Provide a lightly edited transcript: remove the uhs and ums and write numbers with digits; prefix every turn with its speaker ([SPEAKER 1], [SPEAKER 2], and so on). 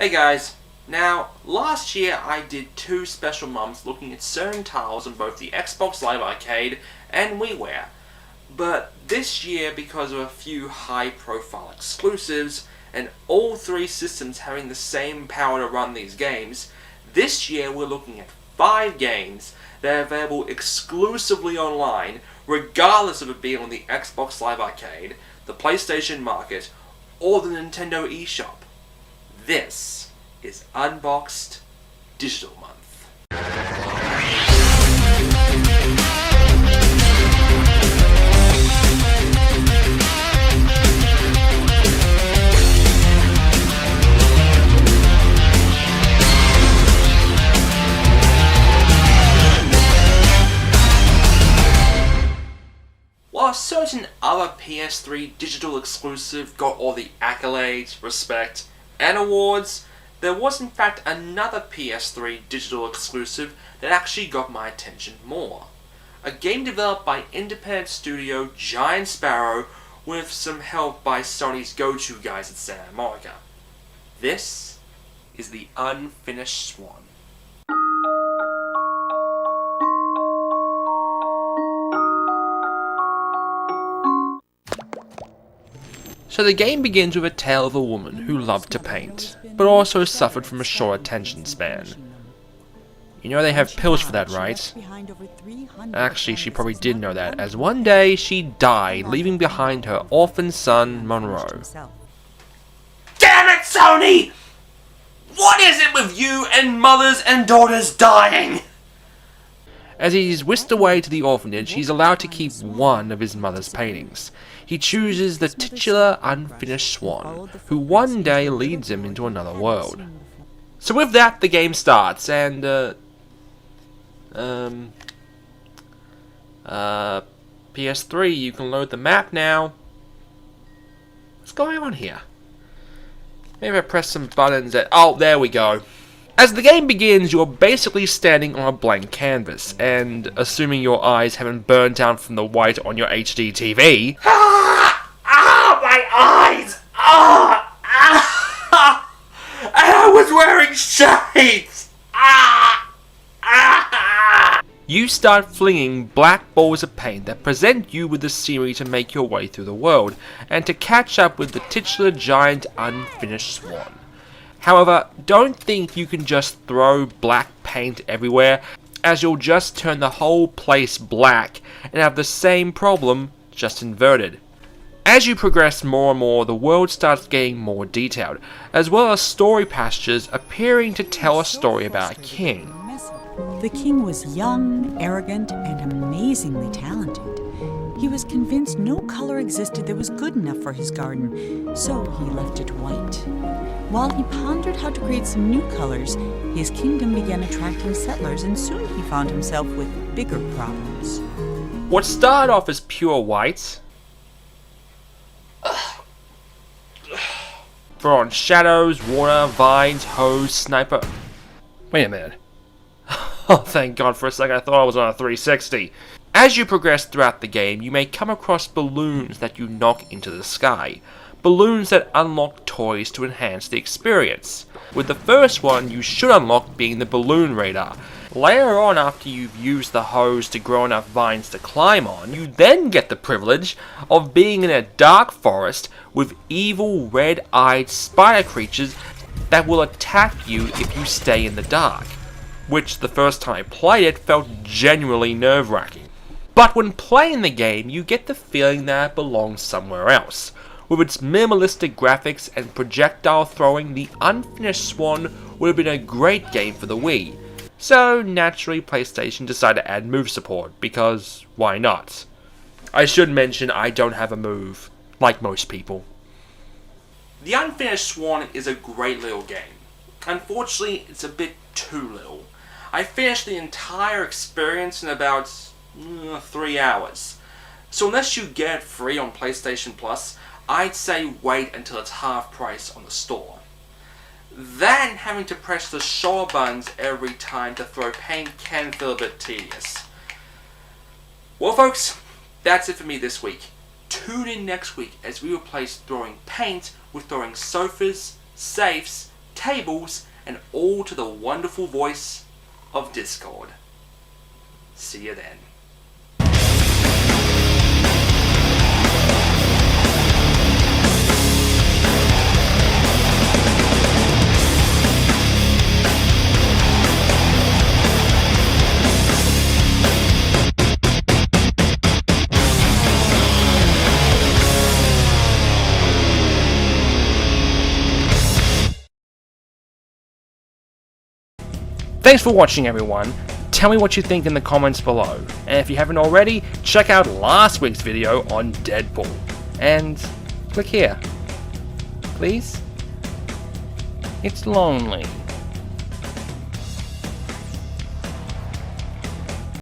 [SPEAKER 1] Hey guys, now last year I did 2 special months looking at certain titles on both the Xbox Live Arcade and WiiWare. But this year, because of a few high profile exclusives and all 3 systems having the same power to run these games, this year we're looking at 5 games that are available exclusively online, regardless of it being on the Xbox Live Arcade, the PlayStation Market, or the Nintendo eShop. This is Unboxed Digital Month. While a certain other PS3 Digital Exclusive got all the accolades, respect, and awards, there was in fact another PS3 Digital Exclusive that actually got my attention more. A game developed by independent studio Giant Sparrow with some help by Sony's go-to guys at Santa Monica. This is the Unfinished Swan. So the game begins with a tale of a woman who loved to paint, but also suffered from a short attention span. You know they have pills for that, right? Actually, she probably did know that, as one day she died, leaving behind her orphan son, Monroe. Damn it, Sony! What is it with you and mothers and daughters dying? As he's whisked away to the orphanage, he's allowed to keep one of his mother's paintings. He chooses the titular Unfinished Swan, who one day leads him into another world. So with that, the game starts, and, PS3, you can load the map now. What's going on here? Maybe I press some buttons that... Oh, there we go. As the game begins, you're basically standing on a blank canvas, and assuming your eyes haven't burned down from the white on your HD TV... my eyes! And I was wearing shades! You start flinging black balls of paint that present you with the scenery to make your way through the world, and to catch up with the titular giant Unfinished Swan. However, don't think you can just throw black paint everywhere, as you'll just turn the whole place black and have the same problem, just inverted. As you progress more and more, the world starts getting more detailed, as well as story passages appearing to tell a story about a king.
[SPEAKER 2] The king was young, arrogant, and amazingly talented. He was convinced no color existed that was good enough for his garden, so he left it white. While he pondered how to create some new colors, his kingdom began attracting settlers, and soon he found himself with bigger problems.
[SPEAKER 1] What started off as pure white throw on shadows, water, vines, hose, sniper... Wait a minute. Oh, thank God, for a second I thought I was on a 360. As you progress throughout the game, you may come across balloons that you knock into the sky. Balloons that unlock toys to enhance the experience, with the first one you should unlock being the balloon radar. Later on, after you've used the hose to grow enough vines to climb on, you then get the privilege of being in a dark forest with evil red-eyed spider creatures that will attack you if you stay in the dark, which the first time I played it felt genuinely nerve-wracking. But when playing the game, you get the feeling that it belongs somewhere else. With its minimalistic graphics and projectile throwing, the Unfinished Swan would have been a great game for the Wii. So naturally, PlayStation decided to add move support, because why not? I should mention I don't have a move, like most people. The Unfinished Swan is a great little game. Unfortunately, it's a bit too little. I finished the entire experience in about 3 hours. So unless you get it free on PlayStation Plus, I'd say wait until it's half price on the store. Then having to press the shoulder buttons every time to throw paint can feel a bit tedious. Well folks, that's it for me this week. Tune in next week as we replace throwing paint with throwing sofas, safes, tables, and all to the wonderful voice of Discord. See you then. Thanks for watching, everyone. Tell me what you think in the comments below. And if you haven't already, check out last week's video on Deadpool. And click here. Please? It's lonely.